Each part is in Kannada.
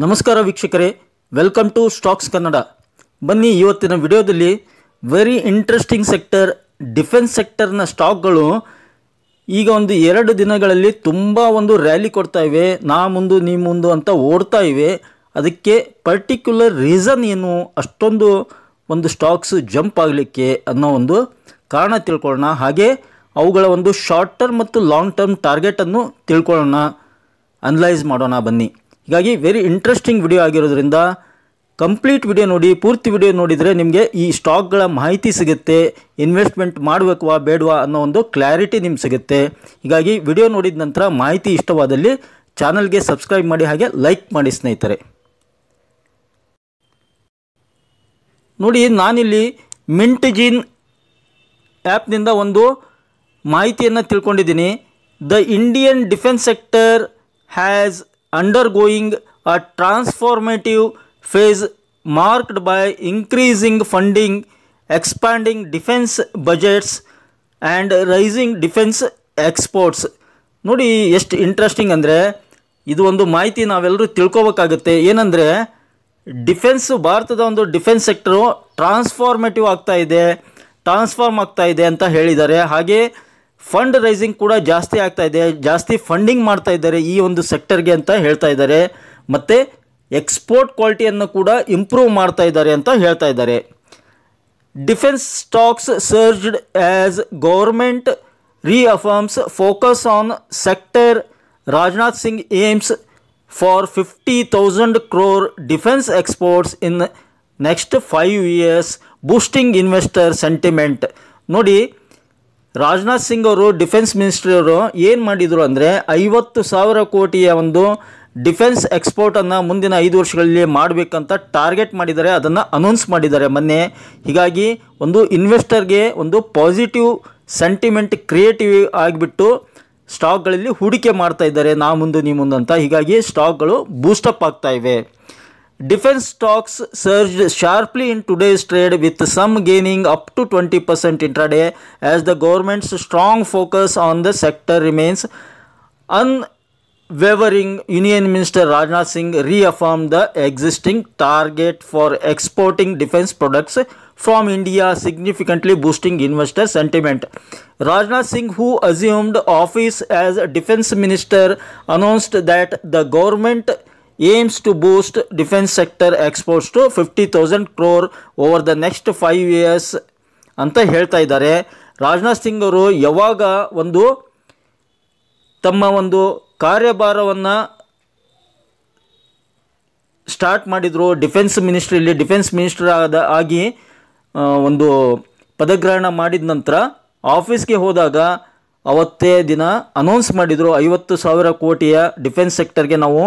ನಮಸ್ಕಾರ ವೀಕ್ಷಕರೇ, ವೆಲ್ಕಮ್ ಟು ಸ್ಟಾಕ್ಸ್ ಕನ್ನಡ. ಬನ್ನಿ, ಇವತ್ತಿನ ವಿಡಿಯೋದಲ್ಲಿ ವೆರಿ ಇಂಟ್ರೆಸ್ಟಿಂಗ್ ಸೆಕ್ಟರ್ ಡಿಫೆನ್ಸ್ ಸೆಕ್ಟರ್ನ ಸ್ಟಾಕ್ಗಳು ಈಗ ಒಂದು 2 ದಿನಗಳಲ್ಲಿ ತುಂಬ ಒಂದು ರ್ಯಾಲಿ ಕೊಡ್ತಾ ಇವೆ. ನಾ ಮುಂದು ನೀ ಮುಂದು ಅಂತ ಓಡ್ತಾ ಇವೆ. ಅದಕ್ಕೆ ಪರ್ಟಿಕ್ಯುಲರ್ ರೀಸನ್ ಏನು ಅಷ್ಟೊಂದು ಒಂದು ಸ್ಟಾಕ್ಸ್ ಜಂಪ್ ಆಗಲಿಕ್ಕೆ ಅನ್ನೋ ಒಂದು ಕಾರಣ ತಿಳ್ಕೊಳ್ಳೋಣ. ಹಾಗೆ ಅವುಗಳ ಒಂದು ಶಾರ್ಟ್ ಟರ್ಮ್ ಮತ್ತು ಲಾಂಗ್ ಟರ್ಮ್ ಟಾರ್ಗೆಟನ್ನು ತಿಳ್ಕೊಳ್ಳೋಣ, ಅನಲೈಸ್ ಮಾಡೋಣ. ಬನ್ನಿ, ಹೀಗಾಗಿ ವೆರಿ ಇಂಟ್ರೆಸ್ಟಿಂಗ್ ವಿಡಿಯೋ ಆಗಿರೋದ್ರಿಂದ ಕಂಪ್ಲೀಟ್ ವಿಡಿಯೋ ನೋಡಿ. ಪೂರ್ತಿ ವಿಡಿಯೋ ನೋಡಿದರೆ ನಿಮಗೆ ಈ ಸ್ಟಾಕ್ಗಳ ಮಾಹಿತಿ ಸಿಗುತ್ತೆ. ಇನ್ವೆಸ್ಟ್ಮೆಂಟ್ ಮಾಡಬೇಕವಾ ಬೇಡವಾ ಅನ್ನೋ ಒಂದು ಕ್ಲಾರಿಟಿ ನಿಮ್ಗೆ ಸಿಗುತ್ತೆ. ಹೀಗಾಗಿ ವಿಡಿಯೋ ನೋಡಿದ ನಂತರ ಮಾಹಿತಿ ಇಷ್ಟವಾದಲ್ಲಿ ಚಾನಲ್ಗೆ ಸಬ್ಸ್ಕ್ರೈಬ್ ಮಾಡಿ, ಹಾಗೆ ಲೈಕ್ ಮಾಡಿ ಸ್ನೇಹಿತರೆ. ನೋಡಿ, ನಾನಿಲ್ಲಿ ಮಿಂಟ್ಜಿನ್ ಆ್ಯಪ್ನಿಂದ ಒಂದು ಮಾಹಿತಿಯನ್ನು ತಿಳ್ಕೊಂಡಿದ್ದೀನಿ. The Indian defence sector has undergoing a transformative phase marked by increasing funding, expanding defense budgets and rising defense exports. ನೋಡಿ, ಎಷ್ಟು ಇಂಟ್ರೆಸ್ಟಿಂಗ್ ಅಂದರೆ ಇದು ಒಂದು ಮಾಹಿತಿ ನಾವೆಲ್ಲರೂ ತಿಳ್ಕೊಬೇಕಾಗುತ್ತೆ. ಏನಂದರೆ ಭಾರತದ ಒಂದು ಡಿಫೆನ್ಸ್ ಸೆಕ್ಟರು ಟ್ರಾನ್ಸ್ಫಾರ್ಮೇಟಿವ್ ಟ್ರಾನ್ಸ್ಫಾರ್ಮ್ ಆಗ್ತಾ ಇದೆ ಅಂತ ಹೇಳಿದ್ದಾರೆ. ಹಾಗೆ ಫಂಡ್ ರೈಸಿಂಗ್ ಕೂಡ ಜಾಸ್ತಿ ಆಗ್ತಾ ಇದೆ, ಜಾಸ್ತಿ ಫಂಡಿಂಗ್ ಮಾಡ್ತಾ ಇದ್ದಾರೆ ಈ ಒಂದು ಸೆಕ್ಟರ್ಗೆ ಅಂತ ಹೇಳ್ತಾ ಇದ್ದಾರೆ. ಮತ್ತು ಎಕ್ಸ್ಪೋರ್ಟ್ ಕ್ವಾಲಿಟಿಯನ್ನು ಕೂಡ ಇಂಪ್ರೂವ್ ಮಾಡ್ತಾ ಇದ್ದಾರೆ ಅಂತ ಹೇಳ್ತಾ ಇದ್ದಾರೆ. Defence stocks surged as government reaffirms focus on sector. Rajnath Singh aims for 50,000 crore defence exports in next 5 years, boosting investor sentiment. ನೋಡಿ, ರಾಜನಾಥ್ ಸಿಂಗ್ ಅವರು ಡಿಫೆನ್ಸ್ ಮಿನಿಸ್ಟ್ರಿ ಅವರು ಏನು ಮಾಡಿದರು ಅಂದರೆ 50,000 ಕೋಟಿಯ ಒಂದು ಡಿಫೆನ್ಸ್ ಎಕ್ಸ್ಪೋರ್ಟನ್ನು ಮುಂದಿನ 5 ವರ್ಷಗಳಲ್ಲಿ ಮಾಡಬೇಕಂತ ಟಾರ್ಗೆಟ್ ಮಾಡಿದ್ದಾರೆ. ಅದನ್ನು ಅನೌನ್ಸ್ ಮಾಡಿದ್ದಾರೆ ಮೊನ್ನೆ. ಹೀಗಾಗಿ ಒಂದು ಇನ್ವೆಸ್ಟರ್ಗೆ ಒಂದು ಪಾಸಿಟಿವ್ ಸೆಂಟಿಮೆಂಟ್ ಕ್ರಿಯೇಟಿವ್ ಆಗಿಬಿಟ್ಟು ಸ್ಟಾಕ್ಗಳಲ್ಲಿ ಹೂಡಿಕೆ ಮಾಡ್ತಾ ಇದ್ದಾರೆ, ನಾ ಮುಂದು ನೀ ಮುಂದೆ ಅಂತ. ಹೀಗಾಗಿ ಸ್ಟಾಕ್ಗಳು ಬೂಸ್ಟಪ್ ಆಗ್ತಾ ಇವೆ. Defense stocks surged sharply in today's trade, with some gaining up to 20% intraday as the government's strong focus on the sector remains unwavering. Union Minister Rajnath Singh reaffirmed the existing target for exporting defense products from India, significantly boosting investor sentiment. Rajnath Singh, who assumed office as defense minister, announced that the government aims to boost defense sector exports to 50,000 crore over the next 5 years ಅಂತ ಹೇಳ್ತಾ ಇದ್ದಾರೆ. ರಾಜನಾಥ್ ಸಿಂಗ್ ಅವರು ಯಾವಾಗ ಒಂದು ತಮ್ಮ ಒಂದು ಕಾರ್ಯಭಾರವನ್ನು ಸ್ಟಾರ್ಟ್ ಮಾಡಿದರು, ಡಿಫೆನ್ಸ್ ಮಿನಿಸ್ಟ್ರಿಯಲ್ಲಿ ಡಿಫೆನ್ಸ್ ಮಿನಿಸ್ಟರ್ ಆಗಿ ಒಂದು ಪದಗ್ರಹಣ ಮಾಡಿದ ನಂತರ ಆಫೀಸ್ಗೆ ಹೋದಾಗ ಅವತ್ತೇ ದಿನ ಅನೌನ್ಸ್ ಮಾಡಿದರು 50,000 ಕೋಟಿಯ ಡಿಫೆನ್ಸ್ ಸೆಕ್ಟರ್ಗೆ ನಾವು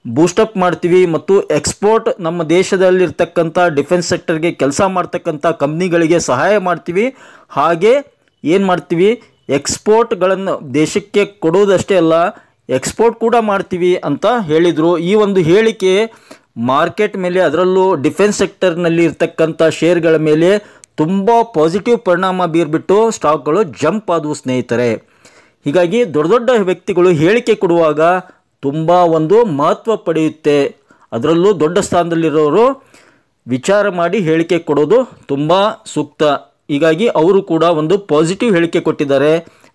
ಬೂಸ್ಟಪ್ ಮಾಡ್ತೀವಿ ಮತ್ತು ಎಕ್ಸ್ಪೋರ್ಟ್ ನಮ್ಮ ದೇಶದಲ್ಲಿರ್ತಕ್ಕಂಥ ಡಿಫೆನ್ಸ್ ಸೆಕ್ಟರ್ಗೆ ಕೆಲಸ ಮಾಡ್ತಕ್ಕಂಥ ಕಂಪ್ನಿಗಳಿಗೆ ಸಹಾಯ ಮಾಡ್ತೀವಿ. ಹಾಗೆ ಏನು ಮಾಡ್ತೀವಿ, ಎಕ್ಸ್ಪೋರ್ಟ್ಗಳನ್ನು ದೇಶಕ್ಕೆ ಕೊಡೋದಷ್ಟೇ ಅಲ್ಲ, ಎಕ್ಸ್ಪೋರ್ಟ್ ಕೂಡ ಮಾಡ್ತೀವಿ ಅಂತ ಹೇಳಿದರು. ಈ ಒಂದು ಹೇಳಿಕೆ ಮಾರ್ಕೆಟ್ ಮೇಲೆ, ಅದರಲ್ಲೂ ಡಿಫೆನ್ಸ್ ಸೆಕ್ಟರ್ನಲ್ಲಿ ಇರ್ತಕ್ಕಂಥ ಶೇರ್ಗಳ ಮೇಲೆ ತುಂಬ ಪಾಸಿಟಿವ್ ಪರಿಣಾಮ ಬೀರ್ಬಿಟ್ಟು ಸ್ಟಾಕ್ಗಳು ಜಂಪ್ ಆದವು ಸ್ನೇಹಿತರೆ. ಹೀಗಾಗಿ ದೊಡ್ಡ ದೊಡ್ಡ ವ್ಯಕ್ತಿಗಳು ಹೇಳಿಕೆ ಕೊಡುವಾಗ ತುಂಬ ಒಂದು ಮಹತ್ವ ಪಡೆಯುತ್ತೆ. ಅದರಲ್ಲೂ ದೊಡ್ಡ ಸ್ಥಾನದಲ್ಲಿರೋರು ವಿಚಾರ ಮಾಡಿ ಹೇಳಿಕೆ ಕೊಡೋದು ತುಂಬ ಸೂಕ್ತ. ಹೀಗಾಗಿ ಅವರು ಕೂಡ ಒಂದು ಪಾಸಿಟಿವ್ ಹೇಳಿಕೆ ಕೊಟ್ಟಿದ್ದಾರೆ.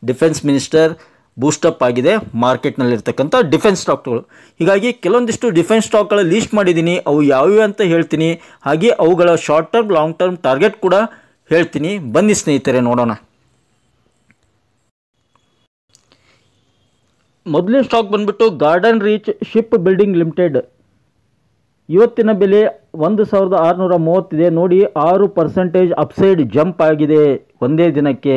ಡಿಫೆನ್ಸ್ ಮಿನಿಸ್ಟರ್ ಬೂಸ್ಟಪ್ ಆಗಿದೆ ಮಾರ್ಕೆಟ್ನಲ್ಲಿರ್ತಕ್ಕಂಥ ಡಿಫೆನ್ಸ್ ಸ್ಟಾಕ್ಗಳು. ಹೀಗಾಗಿ ಕೆಲವೊಂದಿಷ್ಟು ಡಿಫೆನ್ಸ್ ಸ್ಟಾಕ್ಗಳ ಲೀಸ್ಟ್ ಮಾಡಿದ್ದೀನಿ, ಅವು ಯಾವ್ಯಾವ ಅಂತ ಹೇಳ್ತೀನಿ. ಹಾಗೆ ಅವುಗಳ short term long term target ಕೂಡ ಹೇಳ್ತೀನಿ. ಬನ್ನಿ ಸ್ನೇಹಿತರೆ, ನೋಡೋಣ. ಮೊದಲನೇ ಸ್ಟಾಕ್ ಬಂದ್ಬಿಟ್ಟು garden reach ship building limited. ಇವತ್ತಿನ ಬೆಲೆ 1,630 ಇದೆ. ನೋಡಿ, 6% ಅಪ್ಸೈಡ್ ಜಂಪ್ ಆಗಿದೆ ಒಂದೇ ದಿನಕ್ಕೆ.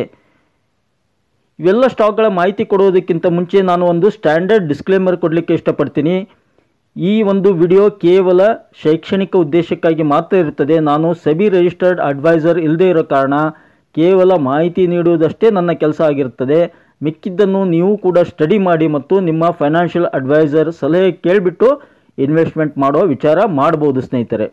ಇವೆಲ್ಲ ಸ್ಟಾಕ್ಗಳ ಮಾಹಿತಿ ಕೊಡೋದಕ್ಕಿಂತ ಮುಂಚೆ ನಾನು ಒಂದು ಸ್ಟ್ಯಾಂಡರ್ಡ್ ಡಿಸ್ಕ್ಲೇಮರ್ ಕೊಡಲಿಕ್ಕೆ ಇಷ್ಟಪಡ್ತೀನಿ. ಈ ಒಂದು ವಿಡಿಯೋ ಕೇವಲ ಶೈಕ್ಷಣಿಕ ಉದ್ದೇಶಕ್ಕಾಗಿ ಮಾತ್ರ ಇರುತ್ತದೆ. ನಾನು ಸೆಬಿ ರಿಜಿಸ್ಟರ್ಡ್ ಅಡ್ವೈಸರ್ ಇಲ್ಲದೇ ಇರೋ ಕಾರಣ ಕೇವಲ ಮಾಹಿತಿ ನೀಡುವುದಷ್ಟೇ ನನ್ನ ಕೆಲಸ ಆಗಿರುತ್ತದೆ. ಮಿಕ್ಕಿದ್ದನ್ನು ನೀವು ಕೂಡ ಸ್ಟಡಿ ಮಾಡಿ ಮತ್ತು ನಿಮ್ಮ ಫೈನಾನ್ಷಿಯಲ್ ಅಡ್ವೈಸರ್ ಸಲಹೆ ಕೇಳಿಬಿಟ್ಟು ಇನ್ವೆಸ್ಟ್ಮೆಂಟ್ ಮಾಡೋ ವಿಚಾರ ಮಾಡ್ಬೋದು ಸ್ನೇಹಿತರೆ.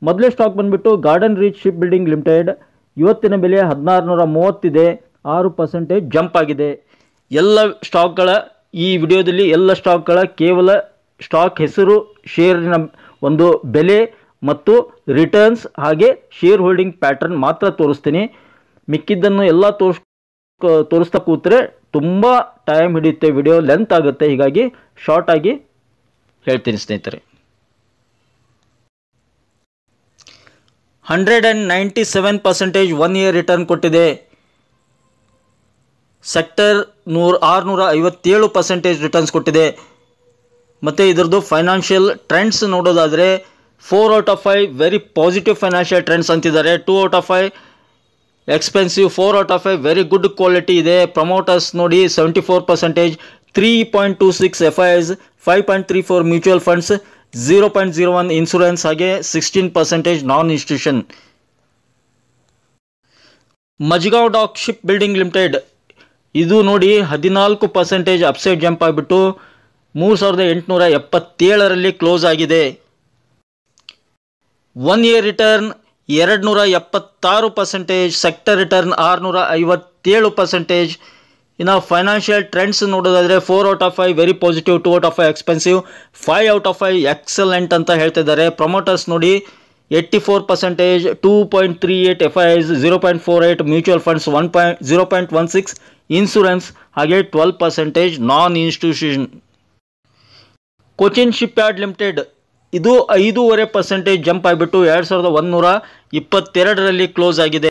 ಮೊದಲೇ ಸ್ಟಾಕ್ ಬಂದುಬಿಟ್ಟು garden reach ship building limited. ಇವತ್ತಿನ ಬೆಲೆ 1,630 ಇದೆ, 6% ಜಂಪ್ ಆಗಿದೆ. ಎಲ್ಲ ಸ್ಟಾಕ್ಗಳ ಈ ವಿಡಿಯೋದಲ್ಲಿ ಎಲ್ಲ ಸ್ಟಾಕ್ಗಳ ಕೇವಲ ಸ್ಟಾಕ್ ಹೆಸರು, ಶೇರಿನ ಒಂದು ಬೆಲೆ ಮತ್ತು ರಿಟರ್ನ್ಸ್ ಹಾಗೆ ಶೇರ್ ಹೋಲ್ಡಿಂಗ್ ಪ್ಯಾಟರ್ನ್ ಮಾತ್ರ ತೋರಿಸ್ತೀನಿ. ಮಿಕ್ಕಿದ್ದನ್ನು ಎಲ್ಲ ತೋರಿಸ್ತಾ ಕೂತ್ರೆ ತುಂಬ ಟೈಮ್ ಹಿಡಿಯುತ್ತೆ, ವಿಡಿಯೋ ಲೆಂತ್ ಆಗುತ್ತೆ. ಹೀಗಾಗಿ ಶಾರ್ಟಾಗಿ ಹೇಳ್ತೀನಿ ಸ್ನೇಹಿತರೆ. 197% 1 year ರಿಟರ್ನ್ ಕೊಟ್ಟಿದೆ. ಸೆಕ್ಟರ್ 657% ರಿಟರ್ನ್ಸ್ ಕೊಟ್ಟಿದೆ. ಮತ್ತು ಇದರದ್ದು ಫೈನಾನ್ಷಿಯಲ್ ಟ್ರೆಂಡ್ಸ್ ನೋಡೋದಾದರೆ 4 out of 5 very positive financial trends ಅಂತಿದ್ದಾರೆ. 2 out of 5 expensive, 4 out of 5 very good quality ಇದೆ. ಪ್ರಮೋಟರ್ಸ್ ನೋಡಿ 74%, 3.26 FIs, 5.34 ಮ್ಯೂಚುವಲ್ ಫಂಡ್ಸ್, 0.01 ಇನ್ಶೂರೆನ್ಸ್ ಹಾಗೆ 16% non institution. Mazagon dock shipbuilding limited ಇದು ನೋಡಿ 14% ಅಪ್ಸೈಡ್ ಜಂಪ್ ಆಗಿಬಿಟ್ಟು 3877ರಲ್ಲಿ ಕ್ಲೋಸ್ ಆಗಿದೆ. 1 year ರಿಟರ್ನ್ 276%, ಸೆಕ್ಟರ್ ರಿಟರ್ನ್ 657%. ಇನ್ನು ಫೈನಾನ್ಷಿಯಲ್ ಟ್ರೆಂಡ್ಸ್ ನೋಡೋದಾದರೆ 4 out of 5 very positive, 2 out of 5 expensive, 5 out of 5 excellent ಅಂತ ಹೇಳ್ತಿದ್ದಾರೆ. ಪ್ರಮೋಟರ್ಸ್ ನೋಡಿ 84%, 2.38 FIs, 0.48 ಮ್ಯೂಚುವಲ್ ಫಂಡ್ಸ್, 0.16 ಇನ್ಶೂರೆನ್ಸ್ ಹಾಗೆ 12% non institution. Cochin shipyard limited ಇದು 5.5% ಜಂಪ್ ಆಗಿಬಿಟ್ಟು 2122ರಲ್ಲಿ ಕ್ಲೋಸ್ ಆಗಿದೆ.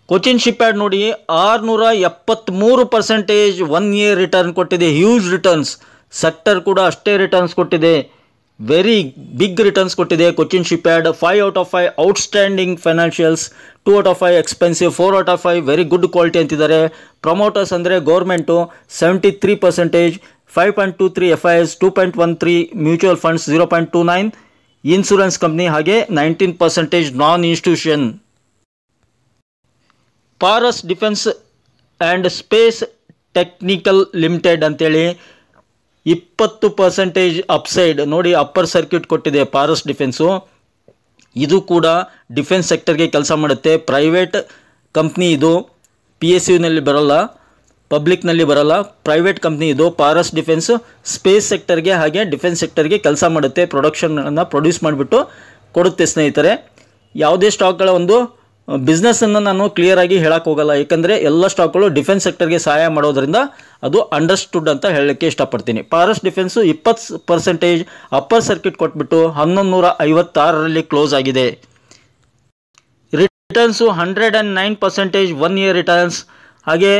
ಕೊಚಿನ್ ಶಿಪ್ ಯಾರ್ಡ್ ನೋಡಿ 673% 1 year ರಿಟರ್ನ್ ಕೊಟ್ಟಿದೆ, ಹ್ಯೂಜ್ ರಿಟರ್ನ್ಸ್. ಸೆಕ್ಟರ್ ಕೂಡ ಅಷ್ಟೇ ರಿಟರ್ನ್ಸ್ ಕೊಟ್ಟಿದೆ, ವೆರಿ ಬಿಗ್ ರಿಟರ್ನ್ಸ್ ಕೊಟ್ಟಿದೆ Cochin shipyard. 5 out of 5 outstanding financials, 2 out of 5 expensive, 4 out of 5 very good quality ಅಂತಿದ್ದಾರೆ. ಪ್ರಮೋಟರ್ಸ್ ಅಂದರೆ government 73%, 5.23 FIs, 2.13 mutual funds, 0.29 insurance company ಹಾಗೆ 19% non institution. Paras defence and space technical limited ಅಂತೇಳಿ 20% ಅಪ್ಸೈಡ್ ನೋಡಿ, ಅಪ್ಪರ್ ಸರ್ಕ್ಯೂಟ್ ಕೊಟ್ಟಿದೆ ಪಾರಸ್ ಡಿಫೆನ್ಸು. ಇದು ಕೂಡ ಡಿಫೆನ್ಸ್ ಸೆಕ್ಟರ್ಗೆ ಕೆಲಸ ಮಾಡುತ್ತೆ. ಪ್ರೈವೇಟ್ ಕಂಪ್ನಿ ಇದು, PSUನಲ್ಲಿ ಬರಲ್ಲ, ಪಬ್ಲಿಕ್ನಲ್ಲಿ ಬರಲ್ಲ, ಪ್ರೈವೇಟ್ ಕಂಪ್ನಿ ಇದು. ಪಾರಸ್ ಡಿಫೆನ್ಸ್ ಸ್ಪೇಸ್ ಸೆಕ್ಟರ್ಗೆ ಹಾಗೆ ಡಿಫೆನ್ಸ್ ಸೆಕ್ಟರ್ಗೆ ಕೆಲಸ ಮಾಡುತ್ತೆ. ಪ್ರೊಡಕ್ಷನನ್ನು ಪ್ರೊಡ್ಯೂಸ್ ಮಾಡಿಬಿಟ್ಟು ಕೊಡುತ್ತೆ ಸ್ನೇಹಿತರೆ. ಯಾವುದೇ ಸ್ಟಾಕ್ಗಳ ಒಂದು ಬಿಸ್ನೆಸ್ಸನ್ನು ನಾನು ಕ್ಲಿಯರಾಗಿ ಹೇಳಕ್ಕೆ ಹೋಗಲ್ಲ, ಏಕೆಂದರೆ ಎಲ್ಲ ಸ್ಟಾಕ್ಗಳು ಡಿಫೆನ್ಸ್ ಸೆಕ್ಟರ್ಗೆ ಸಹಾಯ ಮಾಡೋದರಿಂದ ಅದು ಅಂಡರ್ಸ್ಟುಡ್ ಅಂತ ಹೇಳಲಿಕ್ಕೆ ಇಷ್ಟಪಡ್ತೀನಿ. ಪಾರಸ್ ಡಿಫೆನ್ಸು 20% ಅಪ್ಪರ್ ಸರ್ಕ್ಯೂಟ್ ಕೊಟ್ಬಿಟ್ಟು 1156ರಲ್ಲಿ ಕ್ಲೋಸ್ ಆಗಿದೆ. ರಿಟರ್ನ್ಸು 109% 1 year ರಿಟರ್ನ್ಸ್ ಹಾಗೆ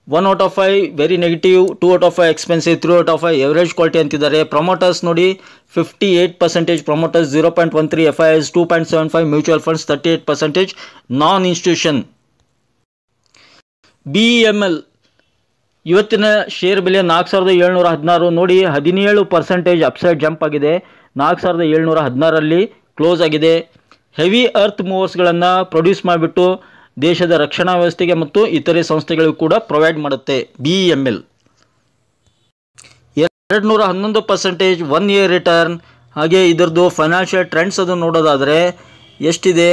1 out of 5 very negative, 2 out of 5 expensive, 3 out of 5 average quality ಅಂತಿದ್ದಾರೆ. ಪ್ರಮೋಟರ್ಸ್ ನೋಡಿ 58% ಪ್ರಮೋಟರ್ಸ್, 0.13 FIs, 2.75 ಮ್ಯೂಚುವಲ್ ಫಂಡ್ಸ್, 38% ನಾನ್ ಇನ್ಸ್ಟಿಟ್ಯೂಷನ್. BEML ಇವತ್ತಿನ ಶೇರ್ ಬೆಲೆ 4716 ನೋಡಿ 17% ಅಪ್ಸೈಡ್ ಜಂಪ್ ಆಗಿದೆ, 4716ರಲ್ಲಿ ಕ್ಲೋಸ್ ಆಗಿದೆ. ಹೆವಿ ಅರ್ತ್ ಮೂವರ್ಸ್ಗಳನ್ನು ಪ್ರೊಡ್ಯೂಸ್ ಮಾಡಿಬಿಟ್ಟು ದೇಶದ ರಕ್ಷಣಾ ವ್ಯವಸ್ಥೆಗೆ ಮತ್ತು ಇತರೆ ಸಂಸ್ಥೆಗಳಿಗೂ ಕೂಡ ಪ್ರೊವೈಡ್ ಮಾಡುತ್ತೆ BEML. 211% 1 year ರಿಟರ್ನ್ ಹಾಗೆ ಇದರದ್ದು ಫೈನಾನ್ಷಿಯಲ್ ಟ್ರೆಂಡ್ಸ್ ಅದು ನೋಡೋದಾದರೆ ಎಷ್ಟಿದೆ?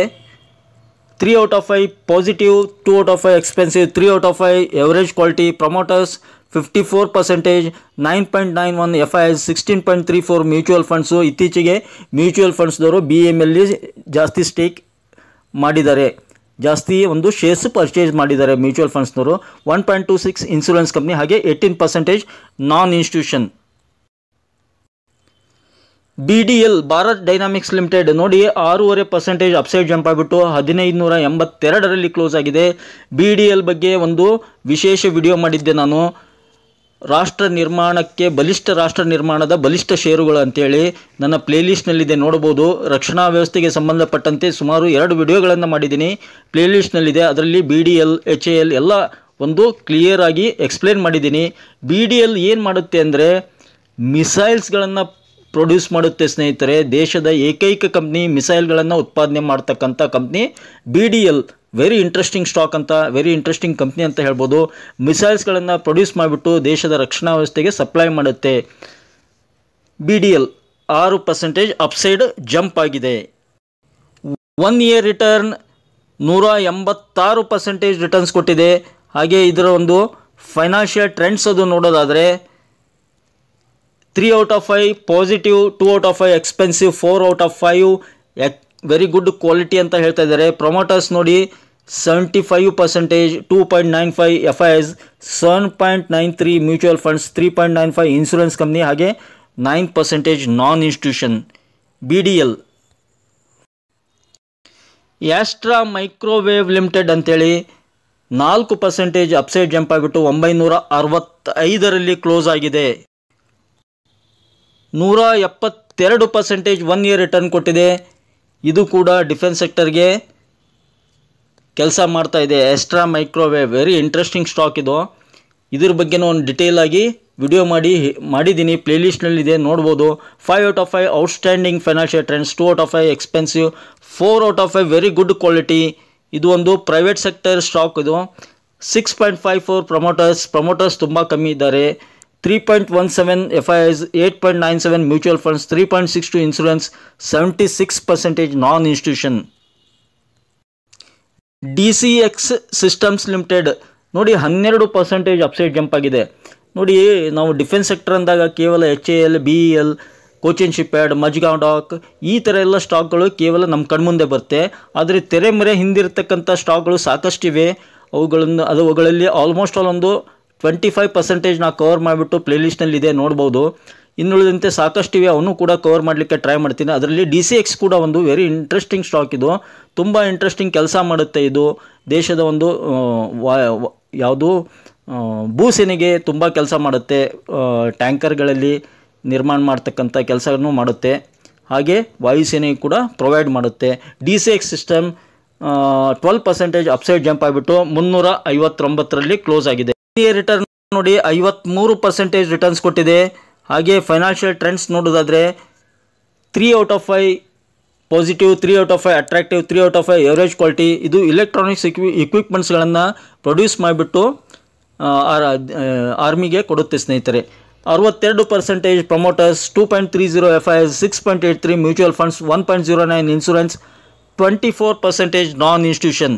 3 out of 5 positive, 2 out of 5 expensive, 3 out of 5 average quality. Promoters 54%, 9.91 FIs, 16.34 mutual funds. ಇತ್ತೀಚೆಗೆ ಮ್ಯೂಚುವಲ್ ಫಂಡ್ಸ್ದವರು BEML ಜಾಸ್ತಿ ಸ್ಟೇಕ್ ಮಾಡಿದ್ದಾರೆ, ಜಾಸ್ತಿ ಒಂದು ಶೇರ್ಸ್ ಪರ್ಚೇಸ್ ಮಾಡಿದ್ದಾರೆ ಮ್ಯೂಚುವಲ್ ಫಂಡ್ಸ್ನವರು. 1.26 ಇನ್ಶೂರೆನ್ಸ್ ಕಂಪ್ನಿ ಹಾಗೆ 18% ನಾನ್ institution. BDL Bharat dynamics limited ನೋಡಿ 6.5% ಅಪ್ಸೈಡ್ ಜಂಪ್ ಆಗಿಬಿಟ್ಟು 1582ರಲ್ಲಿ ಕ್ಲೋಸ್ ಆಗಿದೆ. BDL ಬಗ್ಗೆ ಒಂದು ವಿಶೇಷ ವಿಡಿಯೋ ಮಾಡಿದ್ದೆ ನಾನು, ರಾಷ್ಟ್ರ ನಿರ್ಮಾಣಕ್ಕೆ ಬಲಿಷ್ಠ ರಾಷ್ಟ್ರ ನಿರ್ಮಾಣದ ಬಲಿಷ್ಠ ಷೇರುಗಳು ಅಂತೇಳಿ ನನ್ನ ಪ್ಲೇಲಿಸ್ಟ್ನಲ್ಲಿದೆ, ನೋಡ್ಬೋದು. ರಕ್ಷಣಾ ವ್ಯವಸ್ಥೆಗೆ ಸಂಬಂಧಪಟ್ಟಂತೆ ಸುಮಾರು 2 ವಿಡಿಯೋಗಳನ್ನು ಮಾಡಿದ್ದೀನಿ, ಪ್ಲೇಲಿಸ್ಟ್ನಲ್ಲಿದೆ. ಅದರಲ್ಲಿ BDL, HAL ಎಲ್ಲ ಒಂದು ಕ್ಲಿಯರ್ ಆಗಿ ಎಕ್ಸ್ಪ್ಲೇನ್ ಮಾಡಿದ್ದೀನಿ. BDL ಏನು ಮಾಡುತ್ತೆ ಅಂದರೆ ಮಿಸೈಲ್ಸ್ಗಳನ್ನು ಪ್ರೊಡ್ಯೂಸ್ ಮಾಡುತ್ತೆ ಸ್ನೇಹಿತರೆ. ದೇಶದ ಏಕೈಕ ಕಂಪ್ನಿ ಮಿಸೈಲ್ಗಳನ್ನು ಉತ್ಪಾದನೆ ಮಾಡ್ತಕ್ಕಂಥ company BDL. Very interesting stock ಅಂತ, ವೆರಿ ಇಂಟ್ರೆಸ್ಟಿಂಗ್ ಕಂಪ್ನಿ ಅಂತ ಹೇಳ್ಬೋದು. ಮಿಸೈಲ್ಸ್ಗಳನ್ನು ಪ್ರೊಡ್ಯೂಸ್ ಮಾಡಿಬಿಟ್ಟು ದೇಶದ ರಕ್ಷಣಾ ವ್ಯವಸ್ಥೆಗೆ ಸಪ್ಲೈ ಮಾಡುತ್ತೆ. BDL 6% ಅಪ್ಸೈಡ್ ಜಂಪ್ ಆಗಿದೆ. 1 year ರಿಟರ್ನ್ 186% ರಿಟರ್ನ್ಸ್ ಕೊಟ್ಟಿದೆ. ಹಾಗೆ ಇದರ ಒಂದು ಫೈನಾನ್ಷಿಯಲ್ ಟ್ರೆಂಡ್ಸ್ ಅದು ನೋಡೋದಾದರೆ 3 out of 5 positive, 2 out of 5 expensive, 4 out of 5 very good quality ಅಂತ ಹೇಳ್ತಾ ಇದ್ದಾರೆ. ಪ್ರೊಮೋಟರ್ಸ್ ನೋಡಿ 75%, 2.95 FIs, 7.93 mutual funds, 3.95 insurance company, ಹಾಗೆ 9% non institution. BDL Astra microwave limited ಅಂತೇಳಿ 4% ಅಪ್ಸೈಡ್ ಜಂಪ್ ಆಗಿಬಿಟ್ಟು 965ರಲ್ಲಿ ಕ್ಲೋಸ್ ಆಗಿದೆ. 172% 1 year ರಿಟರ್ನ್ ಕೊಟ್ಟಿದೆ. ಇದು ಕೂಡ ಡಿಫೆನ್ಸ್ ಸೆಕ್ಟರ್ಗೆ ಕೆಲಸ ಮಾಡ್ತಾ ಇದೆ. Astra microwave very interesting stock ಇದು. ಇದ್ರ ಬಗ್ಗೆನೂ ಒಂದು ಡಿಟೇಲ್ ಆಗಿ ವಿಡಿಯೋ ಮಾಡಿದ್ದೀನಿ, ಪ್ಲೇಲಿಸ್ಟ್ನಲ್ಲಿದೆ, ನೋಡ್ಬೋದು. 5 out of 5 outstanding financial trends, 2 out of 5 expensive, 4 out of 5 very good quality. ಇದು ಒಂದು ಪ್ರೈವೇಟ್ ಸೆಕ್ಟರ್ ಸ್ಟಾಕ್. ಇದು 6.54 ಪ್ರಮೋಟರ್ಸ್ ತುಂಬ ಕಮ್ಮಿ ಇದ್ದಾರೆ. 3.17 FIs, 8.97 ಮ್ಯೂಚುವಲ್ ಫಂಡ್ಸ್, 3.62 ಇನ್ಶೂರೆನ್ಸ್, 76% ನಾನ್ ಇನ್ಸ್ಟಿಟ್ಯೂಷನ್. DCX ಸಿಸ್ಟಮ್ಸ್ ಲಿಮಿಟೆಡ್ ನೋಡಿ 12% ಅಪ್ಸೈಡ್ ಜಂಪ್ ಆಗಿದೆ. ನೋಡಿ, ನಾವು ಡಿಫೆನ್ಸ್ ಸೆಕ್ಟರ್ ಅಂದಾಗ ಕೇವಲ HAL, BEL, ಕೋಚಿನ್ shipyard, Mazagon dock ಈ ಥರ ಎಲ್ಲ ಸ್ಟಾಕ್ಗಳು ಕೇವಲ ನಮ್ಮ ಕಣ್ಮುಂದೆ ಬರುತ್ತೆ. ಆದರೆ ತೆರೆಮರೆ ಹಿಂದಿರ್ತಕ್ಕಂಥ ಸ್ಟಾಕ್ಗಳು ಸಾಕಷ್ಟಿವೆ. ಅವುಗಳಲ್ಲಿ ಆಲ್ಮೋಸ್ಟ್ ಆಲ್ ಒಂದು 25% ನಾವು ಕವರ್ ಮಾಡಿಬಿಟ್ಟು ಪ್ಲೇಲಿಸ್ಟ್ನಲ್ಲಿದೆ, ನೋಡ್ಬೋದು. ಇನ್ನುಳಿದಂತೆ ಸಾಕಷ್ಟಿವೆ, ಅವನು ಕೂಡ ಕವರ್ ಮಾಡಲಿಕ್ಕೆ ಟ್ರೈ ಮಾಡ್ತೀನಿ. ಅದರಲ್ಲಿ DCX ಕೂಡ ಒಂದು ವೆರಿ ಇಂಟ್ರೆಸ್ಟಿಂಗ್ ಸ್ಟಾಕ್. ಇದು ತುಂಬ ಇಂಟ್ರೆಸ್ಟಿಂಗ್ ಕೆಲಸ ಮಾಡುತ್ತೆ. ಇದು ದೇಶದ ಒಂದು ಯಾವುದು ಭೂಸೇನೆಗೆ ತುಂಬ ಕೆಲಸ ಮಾಡುತ್ತೆ. ಟ್ಯಾಂಕರ್ಗಳಲ್ಲಿ ನಿರ್ಮಾಣ ಮಾಡ್ತಕ್ಕಂಥ ಕೆಲಸವನ್ನು ಮಾಡುತ್ತೆ. ಹಾಗೆ ವಾಯುಸೇನೆಗೆ ಕೂಡ ಪ್ರೊವೈಡ್ ಮಾಡುತ್ತೆ. DCX ಸಿಸ್ಟಮ್ 12% ಅಪ್ಸೈಡ್ ಜಂಪ್ ಆಗಿಬಿಟ್ಟು 359ರಲ್ಲಿ ಕ್ಲೋಸ್ ಆಗಿದೆ. ರಿಟರ್ನ್ ನೋಡಿ 53% ರಿಟರ್ನ್ಸ್ ಕೊಟ್ಟಿದೆ. ಹಾಗೆ ಫೈನಾನ್ಷಿಯಲ್ ಟ್ರೆಂಡ್ಸ್ ನೋಡೋದಾದರೆ 3 out of 5 positive, 3 out of 5 attractive, 3 out of 5 average quality. ಇದು ಇಲೆಕ್ಟ್ರಾನಿಕ್ಸ್ ಇಕ್ವಿಪ್ಮೆಂಟ್ಸ್ಗಳನ್ನು ಪ್ರೊಡ್ಯೂಸ್ ಮಾಡಿಬಿಟ್ಟು ಆರ್ಮಿಗೆ ಕೊಡುತ್ತೆ ಸ್ನೇಹಿತರೆ. 62% promoters, 2.30 FIs, 6.83 mutual funds, 1.09 insurance, 24% ನಾನ್ ಇನ್ಸ್ಟಿಟ್ಯೂಷನ್.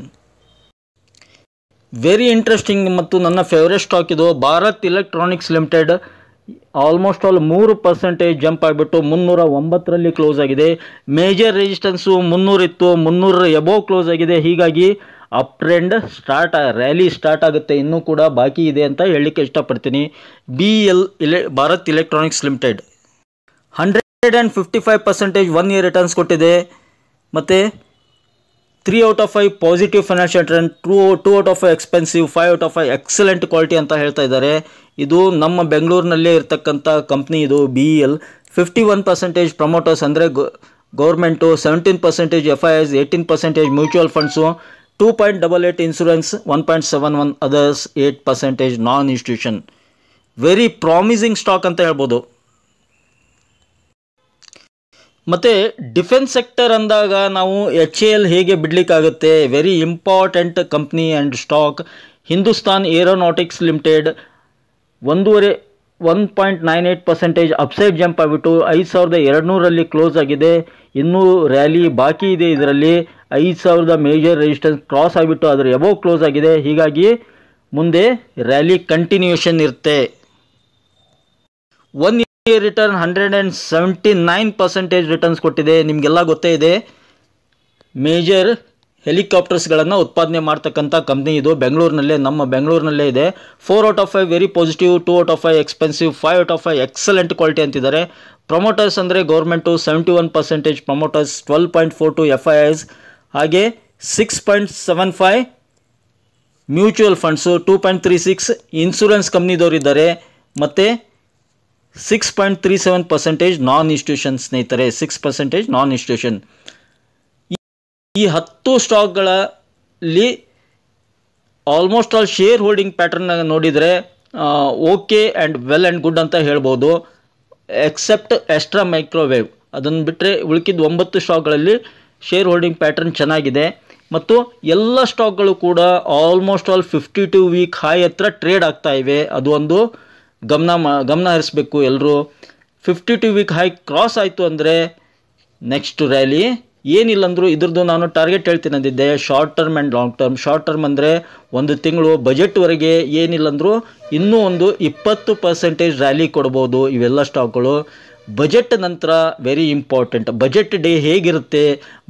ವೆರಿ ಇಂಟ್ರೆಸ್ಟಿಂಗ್ ಮತ್ತು ನನ್ನ ಫೇವ್ರೆಟ್ ಸ್ಟಾಕ್ ಇದು Bharat electronics limited. Almost all 3% jump ಆಗಿಬಿಟ್ಟು 309ರಲ್ಲಿ ಕ್ಲೋಸ್ ಆಗಿದೆ. ಮೇಜರ್ ರೆಸಿಸ್ಟೆನ್ಸು 300 ಇತ್ತು, 300 ಎಬೋವ್ ಕ್ಲೋಸ್ ಆಗಿದೆ. ಹೀಗಾಗಿ ಅಪ್ ಟ್ರೆಂಡ್ ರ್ಯಾಲಿ ಸ್ಟಾರ್ಟ್ ಆಗುತ್ತೆ, ಇನ್ನೂ ಕೂಡ ಬಾಕಿ ಇದೆ ಅಂತ ಹೇಳಲಿಕ್ಕೆ ಇಷ್ಟಪಡ್ತೀನಿ. BEL Bharat electronics limited 155% 1 year returns ಕೊಟ್ಟಿದೆ. ಮತ್ತು 3 out of 5 positive financial trend, 2 out of 5 expensive, 5 out of 5 excellent quality ಅಂತ ಹೇಳ್ತಾ ಇದ್ದಾರೆ. ಇದು ನಮ್ಮ ಬೆಂಗಳೂರಿನಲ್ಲೇ ಇರ್ತಕ್ಕಂಥ ಕಂಪ್ನಿ ಇದು BEL. 51% ಪ್ರಮೋಟರ್ಸ್ ಅಂದರೆ government, 17% FIs, 18% mutual funds, 2.88 insurance, 1.71 others, 8% non institution. Very promising stock ಅಂತ ಹೇಳ್ಬೋದು. ಮತ್ತು ಡಿಫೆನ್ಸ್ ಸೆಕ್ಟರ್ ಅಂದಾಗ ನಾವು HAL ಹೇಗೆ ಬಿಡಲಿಕ್ಕಾಗುತ್ತೆ? Very important company and stock. Hindustan aeronautics limited 1.98% upside jump ಆಗಿಬಿಟ್ಟು 5200ರಲ್ಲಿ ಕ್ಲೋಸ್ ಆಗಿದೆ. ಇನ್ನೂ ರ್ಯಾಲಿ ಬಾಕಿ ಇದೆ. ಇದರಲ್ಲಿ 5000 ಮೇಜರ್ ರೆಸಿಸ್ಟೆನ್ಸ್ ಕ್ರಾಸ್ ಆಗಿಬಿಟ್ಟು ಅದರ ಎಬೋವ್ ಕ್ಲೋಸ್ ಆಗಿದೆ. ಹೀಗಾಗಿ ಮುಂದೆ ರ್ಯಾಲಿ ಕಂಟಿನ್ಯೂಷನ್ ಇರುತ್ತೆ. 1 year ರಿಟರ್ನ್ 179% ರಿಟರ್ನ್ಸ್ ಕೊಟ್ಟಿದೆ. ನಿಮಗೆಲ್ಲ ಗೊತ್ತೇ ಇದೆ, ಮೇಜರ್ ಹೆಲಿಕಾಪ್ಟರ್ಸ್ಗಳನ್ನು ಉತ್ಪಾದನೆ ಮಾಡ್ತಕ್ಕಂಥ ಕಂಪ್ನಿ ಇದು. ನಮ್ಮ ಬೆಂಗಳೂರಿನಲ್ಲೇ ಇದೆ. 4 out of 5 very positive, 2 out of 5 expensive, 5 out of 5 excellent quality ಅಂತಿದ್ದಾರೆ. ಪ್ರಮೋಟರ್ಸ್ ಅಂದರೆ ಗೌರ್ಮೆಂಟು 71% ಪ್ರಮೋಟರ್ಸ್, 12.42 FIs, ಹಾಗೆ 6.75 ಮ್ಯೂಚುವಲ್ ಫಂಡ್ಸು, 2.36 ಇನ್ಶೂರೆನ್ಸ್ ಕಂಪ್ನಿದವರಿದ್ದಾರೆ. ಮತ್ತು 6.37% ನಾನ್ ಇನ್ಸ್ಟಿಟ್ಯೂಷನ್ ಸ್ನೇಹಿತರೆ, 6% ನಾನ್ ಇನ್ಸ್ಟಿಟ್ಯೂಷನ್. ಈ 10 ಸ್ಟಾಕ್ಗಳಲ್ಲಿ almost all shareholding pattern ನೋಡಿದರೆ okay and well and good ಅಂತ ಹೇಳ್ಬೋದು. ಎಕ್ಸೆಪ್ಟ್ ಆಸ್ಟ್ರಾ ಮೈಕ್ರೋವೇವ್, ಅದನ್ನು ಬಿಟ್ಟರೆ ಉಳಿಕಿದ 9 ಸ್ಟಾಕ್ಗಳಲ್ಲಿ ಶೇರ್ ಹೋಲ್ಡಿಂಗ್ ಪ್ಯಾಟರ್ನ್ ಚೆನ್ನಾಗಿದೆ. ಮತ್ತು ಎಲ್ಲ ಸ್ಟಾಕ್ಗಳು ಕೂಡ ಆಲ್ಮೋಸ್ಟ್ ಆಲ್ 52 ವೀಕ್ ಹೈ ಹತ್ರ ಟ್ರೇಡ್ ಆಗ್ತಾ ಇವೆ. ಅದು ಒಂದು ಗಮನ ಹರಿಸಬೇಕು ಎಲ್ಲರೂ. 52 ವೀಕ್ ಹೈ ಕ್ರಾಸ್ ಆಯಿತು ಅಂದರೆ ನೆಕ್ಸ್ಟ್ ರ್ಯಾಲಿ ಏನಿಲ್ಲಂದರೂ ಇದ್ರದ್ದು ನಾನು ಟಾರ್ಗೆಟ್ ಹೇಳ್ತೀನಿ ಅಂದಿದ್ದೆ, short term and long term. Short term ಅಂದರೆ ಒಂದು ತಿಂಗಳು ಬಜೆಟ್ವರೆಗೆ ಏನಿಲ್ಲಂದರೂ ಇನ್ನೂ ಒಂದು 20% ರ್ಯಾಲಿ ಕೊಡ್ಬೋದು ಇವೆಲ್ಲ ಸ್ಟಾಕ್ಗಳು. ಬಜೆಟ್ ನಂತರ ವೆರಿ ಇಂಪಾರ್ಟೆಂಟ್. ಬಜೆಟ್ ಡೇ ಹೇಗಿರುತ್ತೆ,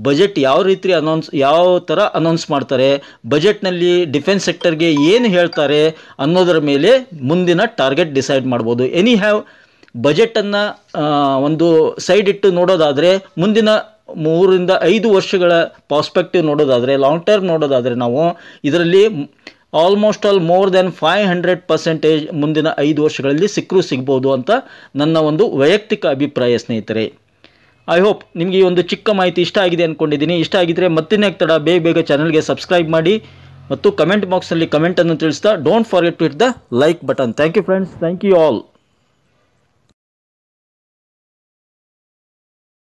ಬಜೆಟ್ ಯಾವ ಥರ ಅನೌನ್ಸ್ ಮಾಡ್ತಾರೆ, ಬಜೆಟ್ನಲ್ಲಿ ಡಿಫೆನ್ಸ್ ಸೆಕ್ಟರ್ಗೆ ಏನು ಹೇಳ್ತಾರೆ ಅನ್ನೋದರ ಮೇಲೆ ಮುಂದಿನ ಟಾರ್ಗೆಟ್ ಡಿಸೈಡ್ ಮಾಡ್ಬೋದು. ಎನಿ ಹ್ಯಾವ್ ಬಜೆಟನ್ನು ಒಂದು ಸೈಡ್ ಇಟ್ಟು ನೋಡೋದಾದರೆ, ಮುಂದಿನ 3 ರಿಂದ 5 ವರ್ಷಗಳ ಪಾಸ್ಪೆಕ್ಟಿವ್ ನೋಡೋದಾದರೆ, ಲಾಂಗ್ ಟರ್ಮ್ ನೋಡೋದಾದರೆ, ನಾವು ಇದರಲ್ಲಿ ಆಲ್ಮೋಸ್ಟ್ ಆಲ್ ಮೋರ್ ದೆನ್ 500% ಮುಂದಿನ 5 ವರ್ಷಗಳಲ್ಲಿ ಸಿಗ್ಬೋದು ಅಂತ ನನ್ನ ಒಂದು ವೈಯಕ್ತಿಕ ಅಭಿಪ್ರಾಯ ಸ್ನೇಹಿತರೆ. ಐ ಹೋಪ್ ನಿಮಗೆ ಈ ಒಂದು ಚಿಕ್ಕ ಮಾಹಿತಿ ಇಷ್ಟ ಆಗಿದೆ ಅಂದ್ಕೊಂಡಿದ್ದೀನಿ. ಇಷ್ಟ ಆಗಿದ್ದರೆ ಮತ್ತಿನ್ನೇ ತಡ ಬೇಗ ಚಾನಲ್ಗೆ ಸಬ್ಸ್ಕ್ರೈಬ್ ಮಾಡಿ ಮತ್ತು ಕಮೆಂಟ್ ಬಾಕ್ಸ್ನಲ್ಲಿ ಕಮೆಂಟನ್ನು ತಿಳಿಸ್ತಾ don't forget to hit the like button. Thank you friends, thank you all.